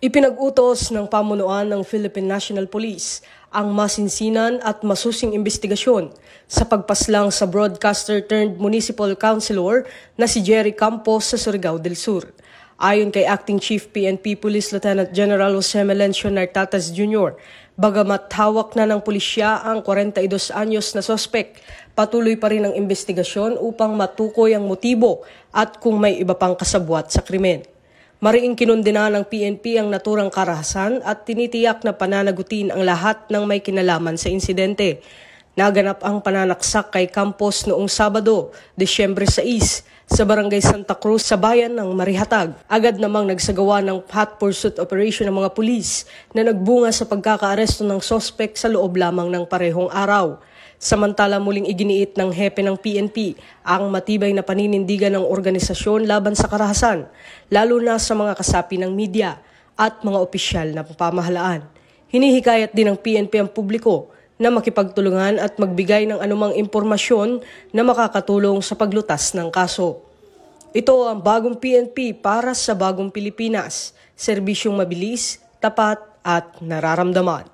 Ipinag-utos ng pamunuan ng Philippine National Police ang masinsinan at masusing investigasyon sa pagpaslang sa broadcaster turned municipal councilor na si Jerry Campos sa Surigao del Sur. Ayon kay Acting Chief PNP Police Lieutenant General Jose Melencio Nartatas Jr., bagamat hawak na ng pulisya ang 42 anyos na sospek, patuloy pa rin ang investigasyon upang matukoy ang motibo at kung may iba pang kasabwat sa krimen. Mariing kinundina ng PNP ang naturang karahasan at tinitiyak na pananagutin ang lahat ng may kinalaman sa insidente. Naganap ang pananaksak kay Campos noong Sabado, Disyembre 6, sa Barangay Santa Cruz sa bayan ng Marihatag. Agad namang nagsagawa ng hot pursuit operation ng mga pulis na nagbunga sa pagkakaaresto ng sospek sa loob lamang ng parehong araw. Samantala muling iginiit ng hepe ng PNP ang matibay na paninindigan ng organisasyon laban sa karahasan, lalo na sa mga kasapi ng media at mga opisyal na pamahalaan. Hinihikayat din ng PNP ang publiko na makipagtulungan at magbigay ng anumang impormasyon na makakatulong sa paglutas ng kaso. Ito ang bagong PNP para sa bagong Pilipinas, serbisyong mabilis, tapat at nararamdaman.